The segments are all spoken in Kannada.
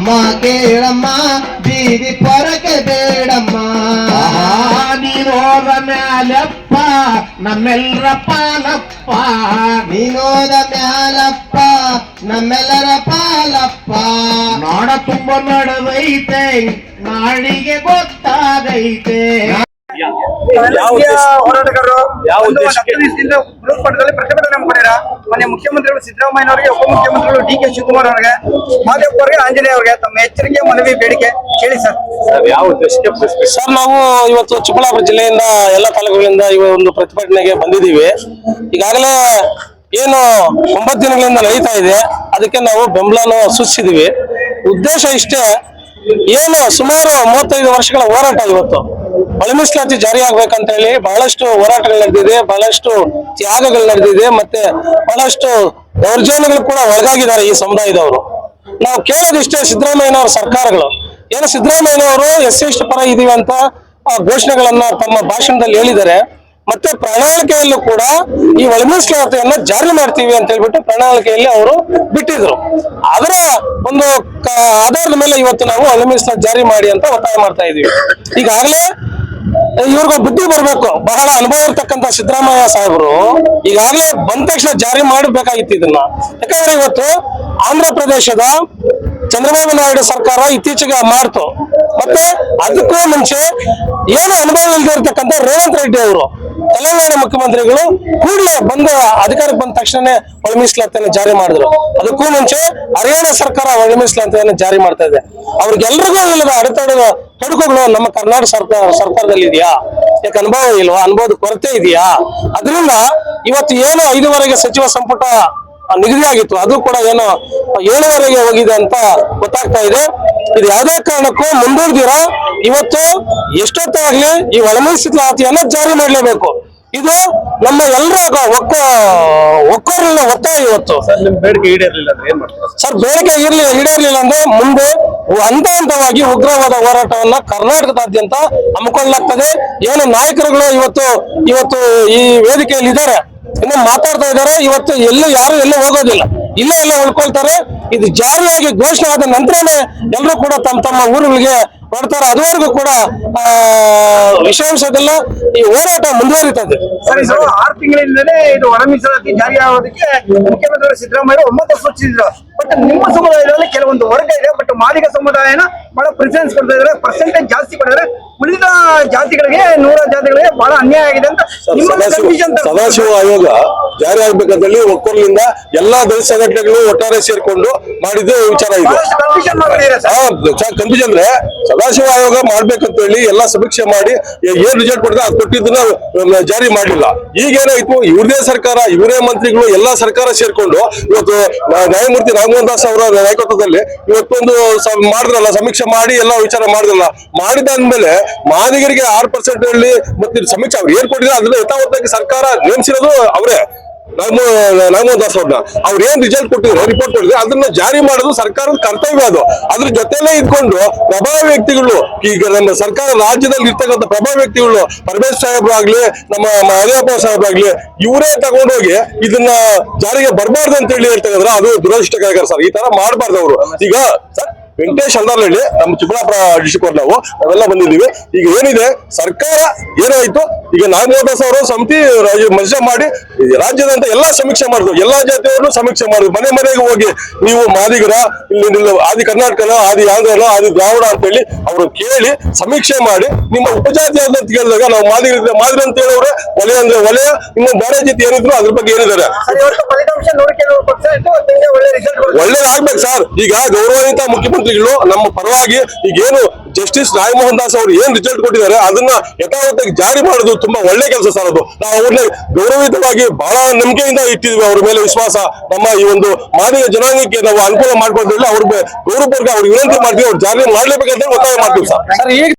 ಅಮ್ಮ ಕೇಳಮ್ಮ ಬೀದಿ ಪೊರಕೆ ಬೇಡಮ್ಮ. ನೀನೋದ ಮ್ಯಾಲಪ್ಪ ನಮ್ಮೆಲ್ಲರ ಪಾಲಪ್ಪ, ನೀನೋದ ಮ್ಯಾಲಪ್ಪ ನಮ್ಮೆಲ್ಲರ ಪಾಲಪ್ಪ. ನಾಡ ತುಂಬ ನಡೆದೈತೆ ನಾಡಿಗೆ ಗೊತ್ತಾಗೈತೆ. ಹೋರಾಟಗಾರರು ಮಟ್ಟದಲ್ಲಿ ಪ್ರತಿಭಟನೆ ಮಾಡಿರ. ಮೊನ್ನೆ ಮುಖ್ಯಮಂತ್ರಿಗಳು ಸಿದ್ದರಾಮಯ್ಯನವರಿಗೆ, ಉಪಮುಖ್ಯಮಂತ್ರಿಗಳು ಡಿ ಕೆ ಶಿವಕುಮಾರ್ ಅವರಿಗೆ, ಮಾದೇವ್ ಅವರಿಗೆ, ಆಂಜನೇಯ ಅವರಿಗೆ ತಮ್ಮ ಎಚ್ಚರಿಕೆ ಮನವಿ ಬೇಡಿಕೆ ಹೇಳಿ ಸರ್. ಯಾವ ಉದ್ದೇಶಕ್ಕೆ ಸರ್? ನಾವು ಇವತ್ತು ಚಿಕ್ಕಬಳ್ಳಾಪುರ ಜಿಲ್ಲೆಯಿಂದ ಎಲ್ಲ ತಾಲೂಕುಗಳಿಂದ ಈ ಒಂದು ಪ್ರತಿಭಟನೆಗೆ ಬಂದಿದ್ದೀವಿ. ಈಗಾಗಲೇ ಏನು 9 ದಿನಗಳಿಂದ ನಡೀತಾ ಇದೆ, ಅದಕ್ಕೆ ನಾವು ಬೆಂಬಲನ ಸೂಚಿಸಿದೀವಿ. ಉದ್ದೇಶ ಇಷ್ಟೇ, ಏನು ಸುಮಾರು 35 ವರ್ಷಗಳ ಹೋರಾಟ ಇವತ್ತು ಒಳ ಮೀಸಲಾತಿ ಜಾರಿ ಆಗ್ಬೇಕಂತ ಹೇಳಿ ಬಹಳಷ್ಟು ಹೋರಾಟಗಳು ನಡೆದಿದೆ, ಬಹಳಷ್ಟು ತ್ಯಾಗಗಳು ನಡೆದಿದೆ, ಮತ್ತೆ ಬಹಳಷ್ಟು ದೌರ್ಜನ್ಯಗಳು ಕೂಡ ಒಳಗಾಗಿದ್ದಾರೆ ಈ ಸಮುದಾಯದವರು. ನಾವು ಕೇಳೋದಿಷ್ಟೇ, ಸಿದ್ದರಾಮಯ್ಯನವರ ಸರ್ಕಾರಗಳು ಏನು ಸಿದ್ದರಾಮಯ್ಯನವರು SC ಪರ ಇದೀವಿ ಅಂತ ಘೋಷಣೆಗಳನ್ನ ತಮ್ಮ ಭಾಷಣದಲ್ಲಿ ಹೇಳಿದ್ದಾರೆ. ಮತ್ತೆ ಪ್ರಣಾಳಿಕೆಯಲ್ಲೂ ಕೂಡ ಈ ಒಳ ಮೀಸಲಾತಿಯನ್ನ ಜಾರಿ ಮಾಡ್ತೀವಿ ಅಂತ ಹೇಳ್ಬಿಟ್ಟು ಪ್ರಣಾಳಿಕೆಯಲ್ಲಿ ಅವರು ಬಿಟ್ಟಿದ್ರು. ಅದರ ಒಂದು ಆಧಾರದ ಮೇಲೆ ಇವತ್ತು ನಾವು ಒಳ ಮೀಸಲಾತಿ ಜಾರಿ ಮಾಡಿ ಅಂತ ಒತ್ತಾಯ ಮಾಡ್ತಾ ಇದೀವಿ. ಈಗಾಗಲೇ ಇವ್ರಿಗೂ ಬುದ್ಧಿ ಬರ್ಬೇಕು. ಬಹಳ ಅನುಭವ ಇರ್ತಕ್ಕಂಥ ಸಿದ್ದರಾಮಯ್ಯ ಸಾಹೇಬರು ಈಗಾಗಲೇ ಬಂದ ತಕ್ಷಣ ಜಾರಿ ಮಾಡಬೇಕಾಗಿತ್ತು ಇದನ್ನ. ಯಾಕಂದ್ರೆ ಇವತ್ತು ಆಂಧ್ರ ಪ್ರದೇಶದ ಚಂದ್ರಬಾಬು ನಾಯ್ಡು ಸರ್ಕಾರ ಇತ್ತೀಚೆಗೆ ಮಾಡ್ತು. ಮತ್ತೆ ಅದಕ್ಕೂ ಮುಂಚೆ ಏನು ಅನುಭವ ಇಲ್ಲದೆ ಇರ್ತಕ್ಕಂಥ ರೇವಂತ್ ರೆಡ್ಡಿ ಅವರು ತೆಲಂಗಾಣ ಮುಖ್ಯಮಂತ್ರಿಗಳು ಕೂಡಲೇ ಬಂದು ಅಧಿಕಾರಕ್ಕೆ ಬಂದ ತಕ್ಷಣ ಒಳ ಮೀಸಲಾತಿಯನ್ನು ಜಾರಿ ಮಾಡಿದ್ರು. ಅದಕ್ಕೂ ಮುಂಚೆ ಹರಿಯಾಣ ಸರ್ಕಾರ ಒಳ ಮೀಸಲಾತಿಯನ್ನು ಜಾರಿ ಮಾಡ್ತಾ ಇದೆ. ಅವ್ರಿಗೆಲ್ರಿಗೂ ಇಲ್ಲದ ತೊಡಕುಗಳು ನಮ್ಮ ಕರ್ನಾಟಕ ಸರ್ಕಾರದಲ್ಲಿ ಇದೆಯಾ? ಯಾಕೆ ಅನುಭವ ಇಲ್ವಾ? ಅನುಭವದ ಕೊರತೆ ಇದೆಯಾ? ಅದರಿಂದ ಇವತ್ತು ಏನು 5ವರೆಗೆ ಸಚಿವ ಸಂಪುಟ ನಿಗದಿ ಆಗಿತ್ತು, ಅದು ಕೂಡ ಏನು 7ವರೆಗೆ ಹೋಗಿದೆ ಅಂತ ಗೊತ್ತಾಗ್ತಾ ಇದೆ. ಇದು ಯಾವುದೇ ಕಾರಣಕ್ಕೂ ಮುಂದೂಡಿದಿರ ಇವತ್ತು ಎಷ್ಟೊತ್ತಾಗ್ಲಿ ಈ ಒಳ ಮೀಸಲಾತಿಯನ್ನ ಜಾರಿ ಮಾಡಲೇಬೇಕು. ಇದು ನಮ್ಮ ಎಲ್ಲರ ಒಕ್ಕೊರಲಿನ ಒತ್ತಾಯ ಇವತ್ತು. ನಿಮ್ ಬೇಡಿಕೆ ಈಡೇರಲಿಲ್ಲ ಅಂದ್ರೆ ಏನ್ ಮಾಡ್ತಾರೆ ಸರ್? ಬೇಡಿಕೆ ಈಡೇರಲಿಲ್ಲ ಅಂದ್ರೆ ಮುಂದೆ ಹಂತವಾಗಿ ಉಗ್ರವಾದ ಹೋರಾಟವನ್ನ ಕರ್ನಾಟಕದಾದ್ಯಂತ ಹಮ್ಮಿಕೊಳ್ಳಲಾಗ್ತದೆ. ಏನು ನಾಯಕರುಗಳು ಇವತ್ತು ಈ ವೇದಿಕೆಯಲ್ಲಿ ಇದ್ದಾರೆ, ಇನ್ನು ಮಾತಾಡ್ತಾ ಇದ್ದಾರೆ. ಇವತ್ತು ಯಾರು ಎಲ್ಲೂ ಹೋಗೋದಿಲ್ಲ, ಎಲ್ಲ ಉಳ್ಕೊಳ್ತಾರೆ. ಇದು ಜಾರಿಯಾಗಿ ಘೋಷಣೆ ಆದ ನಂತರನೇ ಎಲ್ಲರೂ ಕೂಡ ತಮ್ಮ ಊರುಗಳಿಗೆ ಹೊರಡ್ತಾರೆ. ಅದುವರೆಗೂ ಕೂಡ ವಿಷಯಾಂಶದಲ್ಲ ಈ ಹೋರಾಟ ಮುಂದುವರಿತದೆ. 6 ತಿಂಗಳಿಂದಲೇ ಇದು ಒಳ ಮೀಸಲಾತಿ ಜಾರಿ ಆಗೋದಕ್ಕೆ ಮುಖ್ಯಮಂತ್ರಿ ಸಿದ್ದರಾಮಯ್ಯ ಒಮ್ಮತ ಸೂಚಿಸಿದ್ರು. ಬಟ್ ನಿಮ್ಮ ಸಮುದಾಯದಲ್ಲಿ ಕೆಲವೊಂದು ವರ್ಗ ಇದೆ, ಬಟ್ ಮಾದಿಗ ಸಮುದಾಯನ ಬಹಳ ಪ್ರಿಫರೆನ್ಸ್ ಕೊಡ್ತಾ ಇದ್ದಾರೆ, ಪರ್ಸೆಂಟೇಜ್ ಜಾಸ್ತಿ ಕೊಡಿದ್ರೆ ಉಳಿದ ಜಾತಿಗಳಿಗೆ 100 ಜಾತಿಗಳಿಗೆ ಬಹಳ ಅನ್ಯಾಯ ಆಗಿದೆ ಅಂತ ಸದಾಶಿವ ಆಯೋಗ ಜಾರಿ ಆಗ್ಬೇಕಂತೇಳಿ ಒಕ್ಕೊರ್ಲಿಂದ ಎಲ್ಲಾ ದಲಿತ ಸಂಘಟನೆಗಳು ಒಟ್ಟಾರೆ ಸೇರ್ಕೊಂಡು ಮಾಡಿದ್ದು ವಿಚಾರ ಇದೆ. ಕನ್ಫ್ಯೂಷನ್ ಅಂದ್ರೆ ಸದಾಶಿವ ಆಯೋಗ ಮಾಡ್ಬೇಕಂತ ಹೇಳಿ ಎಲ್ಲಾ ಸಮೀಕ್ಷೆ ಮಾಡಿ ಏನ್ ರಿಸಲ್ಟ್ ಕೊಡ್ತಾರೆ ಅದು ಕೊಟ್ಟಿದ್ದನ್ನ ಜಾರಿ ಮಾಡ್ಲಿಲ್ಲ. ಈಗೇನಾಯ್ತು, ಇವ್ರದೇ ಸರ್ಕಾರ, ಇವರೇ ಮಂತ್ರಿಗಳು ಎಲ್ಲಾ ಸರ್ಕಾರ ಸೇರ್ಕೊಂಡು ಇವತ್ತು ನ್ಯಾಯಮೂರ್ತಿ ರಾಮಮೋಹನ್ ದಾಸ್ ಅವರ ನಾಯಕತ್ವದಲ್ಲಿ ಇವತ್ತೊಂದು ಮಾಡಿದ್ರಲ್ಲ, ಸಮೀಕ್ಷೆ ಮಾಡಿ ಎಲ್ಲ ವಿಚಾರ ಮಾಡಿದ್ರಲ್ಲ. ಮಾಡಿದಾದ್ಮೇಲೆ ಮಾದಿಗರಿಗೆ 6% ಹೇಳಿ ಮತ್ತೆ ಸಮೀಕ್ಷೆ ಅವ್ರು ಏನ್ ಕೊಟ್ಟಿದ್ರೆ ಅದನ್ನ ಯಥಾವತ್ತಾಗಿ ಸರ್ಕಾರ ನೇಮಿಸಿರೋದು ಅವರೇ, ರಾಮಮೋಹನ್ ದಾಸ್ ಅವ್ರನ್ನ. ಅವ್ರು ಏನ್ ರಿಸಲ್ಟ್ ಕೊಟ್ಟಿದ್ರು, ರಿಪೋರ್ಟ್ ಕೊಟ್ಟಿದ್ರೆ ಅದನ್ನ ಜಾರಿ ಮಾಡೋದು ಸರ್ಕಾರದ ಕರ್ತವ್ಯ. ಅದು ಅದ್ರ ಜೊತೆಲೇ ಇದ್ಕೊಂಡು ಪ್ರಭಾವಿ ವ್ಯಕ್ತಿಗಳು, ಈಗ ನಮ್ಮ ಸರ್ಕಾರ ರಾಜ್ಯದಲ್ಲಿ ಇರ್ತಕ್ಕಂಥ ಪ್ರಭಾವಿ ವ್ಯಕ್ತಿಗಳು, ಪರಮೇಶ್ ಸಾಹೇಬ್ರು ಆಗ್ಲಿ, ನಮ್ಮ ಹರಿಯಪ್ಪ ಸಾಹೇಬ್ರಾಗ್ಲಿ, ಇವರೇ ತಗೊಂಡೋಗಿ ಇದನ್ನ ಜಾರಿಗೆ ಬರಬಾರ್ದು ಅಂತ ಹೇಳಿ ಹೇಳ್ತಾ ಅದು ದುರದೃಷ್ಟಕರ ಸರ್. ಈ ತರ ಮಾಡಬಾರ್ದು ಅವರು. ಈಗ ವೆಂಕಟೇಶ್ ಅಂದಾರ್ಲಹಳ್ಳಿ ನಮ್ಮ ಚಿಕ್ಕಬಳ್ಳಾಪುರ ಡಿಸ್ಟ್ರಿಕ್ಟ್ ನಾವೆಲ್ಲ ಬಂದಿದ್ದೀವಿ. ಈಗ ಏನಿದೆ ಸರ್ಕಾರ ಏನಾಯ್ತು, ಈಗ ನಾಗಮೋಹನ್ ದಾಸ್ ಅವರು ಸಮಿತಿ ಮನಸ್ಸೆ ಮಾಡಿ ರಾಜ್ಯದಂತ ಎಲ್ಲಾ ಸಮೀಕ್ಷೆ ಮಾಡಿದ್ರು, ಎಲ್ಲಾ ಜಾತಿಯವರು ಸಮೀಕ್ಷೆ ಮಾಡಿದ್ರು. ಮನೆ ಮನೆಗೆ ಹೋಗಿ ನೀವು ಮಾದಿಗರ, ಇಲ್ಲಿ ಆದಿ ಕರ್ನಾಟಕನ, ಆದಿ ಆಂಧ್ರನ, ಆದಿ ದ್ರಾವಿಡ ಅಂತ ಹೇಳಿ ಅವರು ಕೇಳಿ ಸಮೀಕ್ಷೆ ಮಾಡಿ ನಿಮ್ಮ ಉಪಜಾತಿ ಅಂತ ಕೇಳಿದಾಗ ನಾವು ಮಾದಿಗ ಅಂತ ಹೇಳೋರೆ, ವಲಯ ಅಂದ್ರೆ ವಲಯ, ಇನ್ನು ಬೇರೆ ಜಾತಿ ಏನಿದ್ರು ಅದ್ರ ಬಗ್ಗೆ ಏನಿದ್ದಾರೆ ಒಳ್ಳೇದಾಗ್ಬೇಕು ಸರ್. ಈಗ ಗೌರವಾನ್ವಿತ ಮುಖ್ಯಮಂತ್ರಿಗಳು ನಮ್ಮ ಪರವಾಗಿ ಈಗೇನು ಜಸ್ಟಿಸ್ ರಾಮಮೋಹನ್ ದಾಸ್ ಅವರು ಏನ್ ರಿಸಲ್ಟ್ ಕೊಟ್ಟಿದ್ದಾರೆ ಅದನ್ನ ಯಥಾವತ್ತಾಗಿ ಜಾರಿ ಮಾಡೋದು ತುಂಬಾ ಒಳ್ಳೆ ಕೆಲಸ ಸರ್. ಅದು ನಾವು ಅವ್ರನ್ನ ಗೌರವಿತವಾಗಿ ಬಹಳ ನಂಬಿಕೆಯಿಂದ ಇಟ್ಟಿದ್ವಿ, ಅವ್ರ ಮೇಲೆ ವಿಶ್ವಾಸ. ನಮ್ಮ ಈ ಒಂದು ಮಾದಿಗ ಜನಾಂಗಕ್ಕೆ ನಾವು ಅನುಕೂಲ ಮಾಡ್ಕೊಂಡ್ರೆ ಅವ್ರ ಗೌರವಪೂರ್ವಕ ಅವ್ರಿಗೆ ವಿನಂತಿ ಮಾಡ್ತೀವಿ, ಅವ್ರು ಜಾರಿ ಮಾಡ್ಲೇಬೇಕಂತ ಒತ್ತಾಯ ಮಾಡ್ತೀವಿ ಸರ್. ಈಗ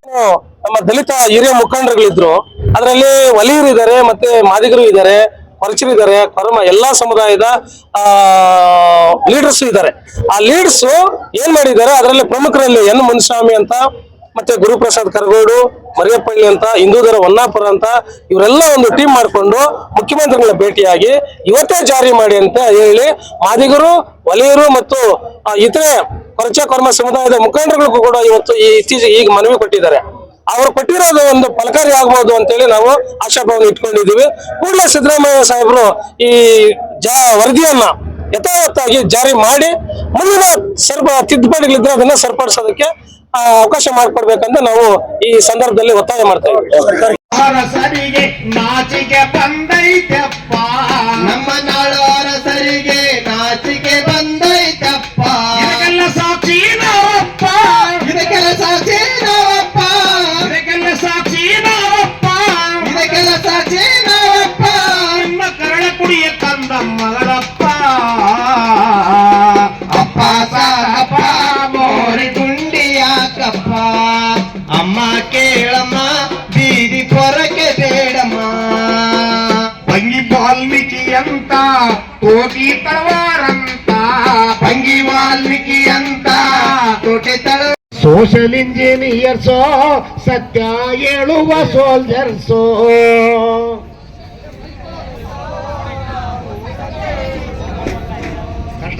ನಮ್ಮ ದಲಿತ ಹಿರಿಯ ಮುಖಂಡರುಗಳಿದ್ರು, ಅದರಲ್ಲಿ ವಲೀಯರು ಇದ್ದಾರೆ, ಮತ್ತೆ ಮಾದಿಗರು ಇದ್ದಾರೆ, ಪರಿಚರಿದ್ದಾರೆ, ಕರ್ಮ ಎಲ್ಲಾ ಸಮುದಾಯದ ಲೀಡರ್ಸ್ ಇದ್ದಾರೆ. ಆ ಲೀಡರ್ಸ್ ಏನ್ ಮಾಡಿದ್ದಾರೆ, ಅದರಲ್ಲಿ ಪ್ರಮುಖರಲ್ಲಿ ಎನ್ ಮುನಿಸ್ವಾಮಿ ಅಂತ, ಮತ್ತೆ ಗುರುಪ್ರಸಾದ್ ಕರಗೋಡು, ಮರಿಯಪ್ಪಳ್ಳಿ ಅಂತ, ಹಿಂದೂಧರ ಹೊನ್ನಾಪುರ ಅಂತ, ಇವರೆಲ್ಲ ಒಂದು ಟೀಮ್ ಮಾಡಿಕೊಂಡು ಮುಖ್ಯಮಂತ್ರಿಗಳ ಭೇಟಿಯಾಗಿ ಇವತ್ತೇ ಜಾರಿ ಮಾಡಿ ಅಂತ ಹೇಳಿ ಮಾದಿಗರು, ವಲಯರು ಮತ್ತು ಇತರೆ ಕೊರಚ ಕೊರ್ಮ ಸಮುದಾಯದ ಮುಖಂಡರಿಗೂ ಕೂಡ ಇವತ್ತು ಈ ಇತ್ತೀಚೆಗೆ ಈಗ ಮನವಿ ಕೊಟ್ಟಿದ್ದಾರೆ. ಅವರು ಕೊಟ್ಟಿರೋದು ಒಂದು ಫಲಕಾರಿ ಆಗ್ಬಹುದು ಅಂತೇಳಿ ನಾವು ಆಶಾಭಾವನೆ ಇಟ್ಕೊಂಡಿದ್ದೀವಿ. ಕೂಡಲೇ ಸಿದ್ದರಾಮಯ್ಯ ಸಾಹೇಬರು ಈ ವರದಿಯನ್ನ ಯಥಾವತ್ತಾಗಿ ಜಾರಿ ಮಾಡಿ ಮುಂದಿನ ಸ್ವಲ್ಪ ತಿದ್ದುಪಡಿಗಳಿದ್ರೆ ಅದನ್ನ ಸರಿಪಡಿಸೋದಕ್ಕೆ ಅವಕಾಶ ಮಾಡಿಕೊಡ್ಬೇಕಂತ ನಾವು ಈ ಸಂದರ್ಭದಲ್ಲಿ ಒತ್ತಾಯ ಮಾಡ್ತಾ ಇದ್ದೀವಿ. ಅರಸರಿಗೆ ನಾಚಿಕೆ ಬಂದೈತಪ್ಪ, ನಮ್ಮ ನಾಡು ಅರಸರಿಗೆ ನಾಚಿಕೆ ಬಂದೈತಪ್ಪ. ಇದಕ್ಕೆಲ್ಲ ಸಾಕ್ಷಿ ನಾವಪ್ಪ, ಇದಕ್ಕೆಲ್ಲ ಸಾಕ್ಷಿ ನಾವಪ್ಪ, ಇದಕ್ಕೆಲ್ಲ ಸಾಕ್ಷಿ ನಾವಪ್ಪ, ಇದಕ್ಕೆಲ್ಲ ಸಾಕ್ಷಿ ನಾವಪ್ಪ. ನಿಮ್ಮ ಕರಳ ಕುಡಿಯ ಕಂದ ಮಗಳಪ್ಪ. ಅಪ್ಪ ಸಾರಪ್ಪ ಮೋರಿ ಗುಂಡಿ ಯಾಕಪ್ಪ, ಅಮ್ಮ ಕೇಳಮ್ಮ ಬೀದಿ ಪೊರಕೆ ಬೇಡಮ್ಮ. ಭಂಗಿ ವಾಲ್ಮೀಕಿ ಅಂತ ಕೋಟಿ ತಳವಾರಂತ, ಭಂಗಿ ವಾಲ್ಮೀಕಿ ಅಂತ ಕೋಟೆ ತಳ. ಸೋಷಲ್ ಇಂಜಿನಿಯರ್ಸೋ ಸತ್ಯ ಹೇಳುವ ಸೋಲ್ಜರ್ಸೋ. ಕಷ್ಟ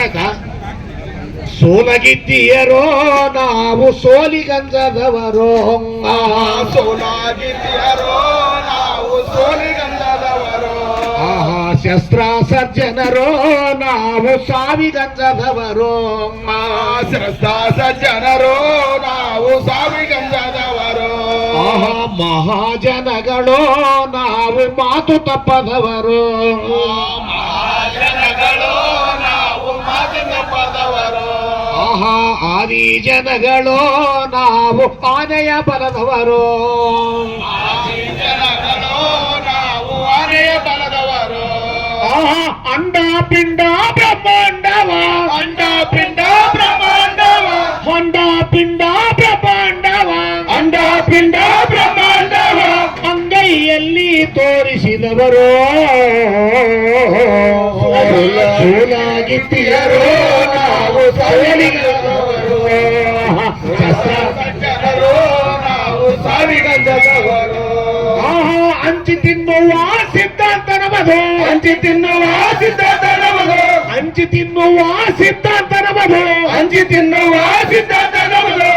ಆಯ್ತಾ? ಸೋಲಗಿದ್ದೀಯರೋ ನಾವು ಸೋಲಿಗಂಜದವರು, ಸೋಲಾಗಿದ್ದೀಯರೋ ನಾವು ಸೋಲಿಗಂಧದವರು. ಶಸ್ತ್ರ ಸರ್ಜನರೋ ನಾವು ಸಾವಿಗಂಜದವರು, ಸಜ್ಜನರು ನಾವು ಸಾವಿಗಂಧದವರು. ಮಹಾಜನಗಳು ನಾವು ಮಾತು ತಪ್ಪದವರು, ಮಹಾಜನಗಳು ನಾವು ಮಾತಿನ ಪದವರು. ಆದಿ ಜನಗಳು ನಾವು ಆನೆಯ ಬಲದವರು, ಜನಗಳು ನಾವು ಆನೆಯ ಬಲದವರು. ಅಂಡ ಪಿಂಡ ಬ್ರಹ್ಮಾಂಡವ, ಅಂಡ ಪಿಂಡ ಬ್ರಹ್ಮಾಂಡವ, ಹೊಂಡ ಪಿಂಡ ಬ್ರಹ್ಮಾಂಡವ, ಅಂಡ ಪಿಂಡ ಬ್ರಹ್ಮಾಂಡವ. ಅಂಗೈಯಲ್ಲಿ ತೋರಿಸಿದವರು ಸೋಲಾಗಿದ್ದೀಯರೋ ನಾವು ಸೋಲಿಗಂಧದವರು. ಸಜ್ಜನರು ನಾವು ಸಾವಿಗಂಧದವರು. ಹಂಚಿ ತಿನ್ನುವ ಸಿದ್ಧಾಂತ ನಮದು, ಹಂಚಿ ತಿನ್ನುವ ಸಿದ್ಧಾಂತ ನಮದು, ಹಂಚಿ ತಿನ್ನುವ ಸಿದ್ಧಾಂತ ನಮದು, ಹಂಚಿ ತಿನ್ನುವ ಸಿದ್ಧಾಂತ ನಮದು.